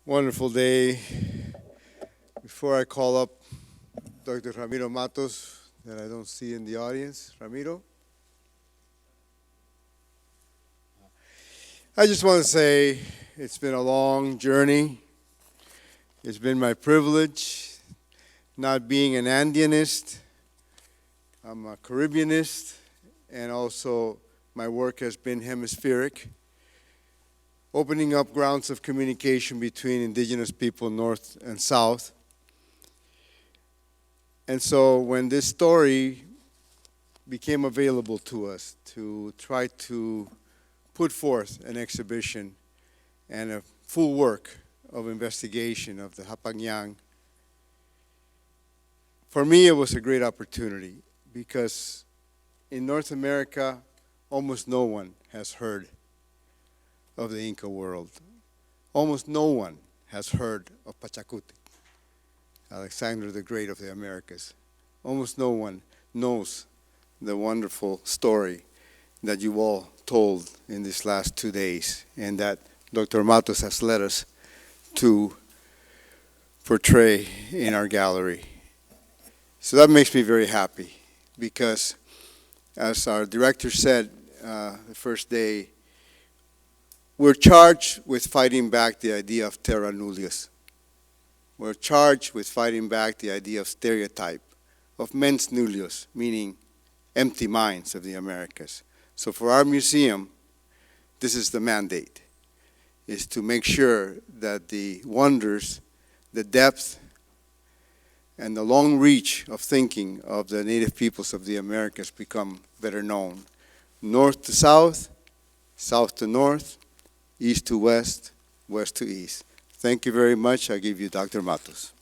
Wonderful day. Before I call up Dr. Ramiro Matos, that I don't see in the audience, Ramiro, I just want to say it's been a long journey. It's been my privilege not being an Andeanist. I'm a Caribbeanist, and also my work has been hemispheric, opening up grounds of communication between indigenous people north and south. And so when this story became available to us to try to put forth an exhibition and a full work of investigation of the Hapagnyang, for me it was a great opportunity because in North America, almost no one has heard of the Inca world. Almost no one has heard of Pachacuti, Alexander the Great of the Americas. Almost no one knows the wonderful story that you all told in these last 2 days and that Dr. Matos has led us to portray in our gallery. So that makes me very happy because, as our director said the first day, we're charged with fighting back the idea of terra nullius. We're charged with fighting back the idea of stereotype, of mens nullius, meaning empty minds of the Americas. So for our museum, this is the mandate, is to make sure that the wonders, the depth, and the long reach of thinking of the native peoples of the Americas become better known. North to south, south to north, east to west, west to east. Thank you very much. I give you Dr. Matos.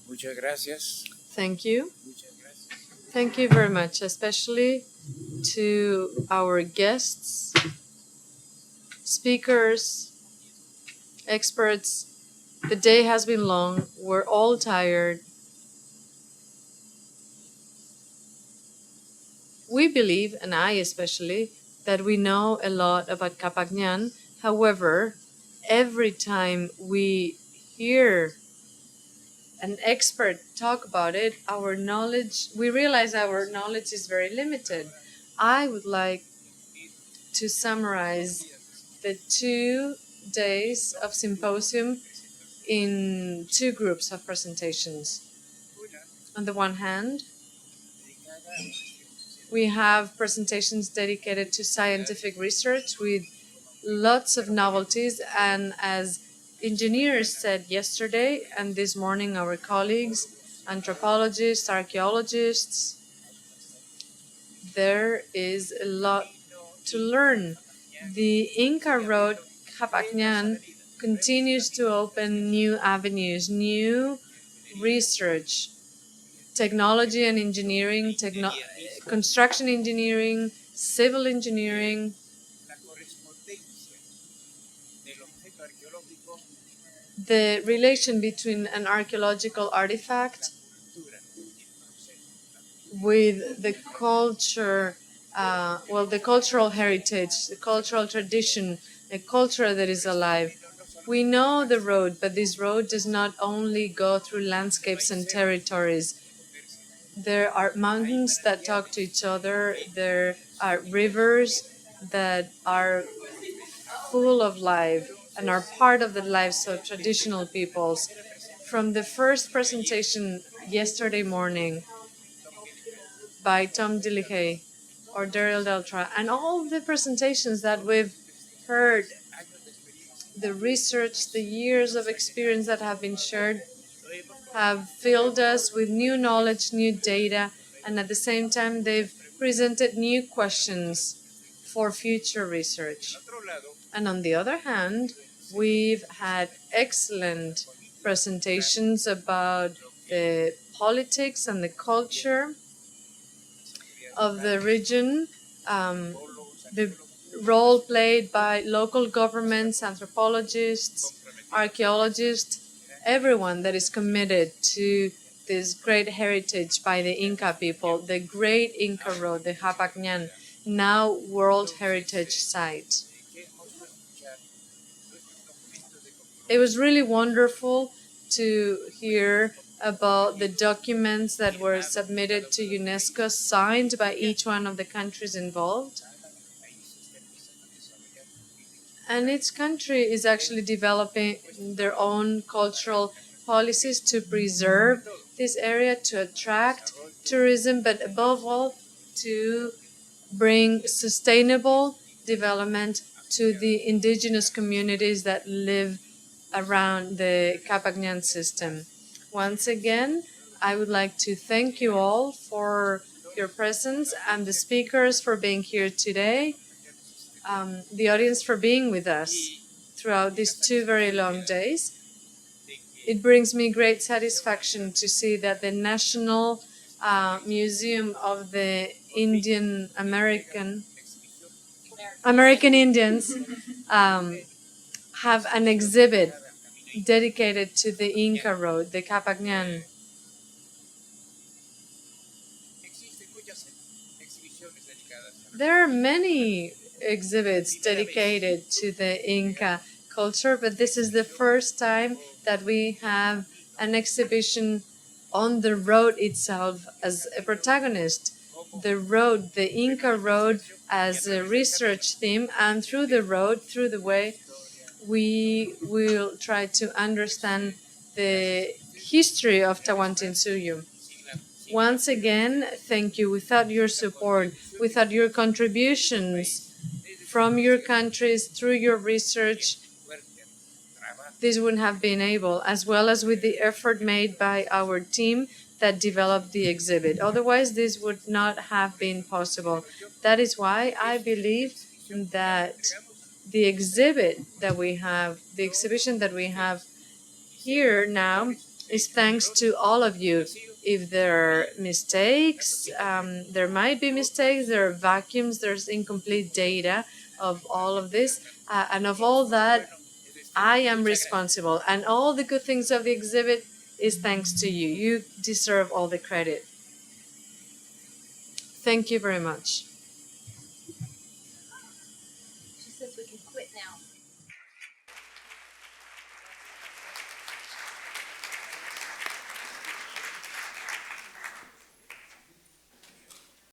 Muchas gracias. Thank you. Thank you very much, especially to our guests, speakers, experts. The day has been long. We're all tired. We believe, and I especially, that we know a lot about Capagnan. However, every time we hear an expert talk about it, we realize our knowledge is very limited. I would like to summarize the 2 days of symposium in two groups of presentations. On the one hand, we have presentations dedicated to scientific research with lots of novelties, and as engineers said yesterday and this morning, our colleagues, anthropologists, archaeologists, there is a lot to learn. The Inca Road Capacñan continues to open new avenues, new research, technology and engineering, construction engineering, civil engineering. The relation between an archaeological artifact with the culture, the cultural heritage, the cultural tradition, a culture that is alive. We know the road, but this road does not only go through landscapes and territories. There are mountains that talk to each other. There are rivers that are full of life and are part of the lives of traditional peoples. From the first presentation yesterday morning by Tom Dillihay or Daryl Deltra, and all the presentations that we've heard, the research, the years of experience that have been shared, have filled us with new knowledge, new data, and at the same time, they've presented new questions for future research. And on the other hand, we've had excellent presentations about the politics and the culture of the region, the role played by local governments, anthropologists, archaeologists, everyone that is committed to this great heritage by the Inca people, the great Inca Road, the Hapagnan, now World Heritage Site. It was really wonderful to hear about the documents that were submitted to UNESCO, signed by each one of the countries involved. And each country is actually developing their own cultural policies to preserve this area, to attract tourism, but above all, to bring sustainable development to the indigenous communities that live around the Capagnan system. Once again, I would like to thank you all for your presence and the speakers for being here today, the audience for being with us throughout these 2 very long days. It brings me great satisfaction to see that the National Museum of the American Indians have an exhibit dedicated to the Inca Road, the Capagnan. There are many exhibits dedicated to the Inca culture, but this is the first time that we have an exhibition on the road itself as a protagonist. The road, the Inca Road, as a research theme, and through the road, through the way, we will try to understand the history of Tawantinsuyo. Once again, thank you. Without your support, without your contributions from your countries through your research, this wouldn't have been able, as well as with the effort made by our team that developed the exhibit. Otherwise, this would not have been possible. That is why I believe that the exhibit that we have, the exhibition that we have here now, is thanks to all of you. If there are mistakes, there might be mistakes, there are vacuums, there's incomplete data of all of this, and of all that, I am responsible. And all the good things of the exhibit is thanks to you. You deserve all the credit. Thank you very much.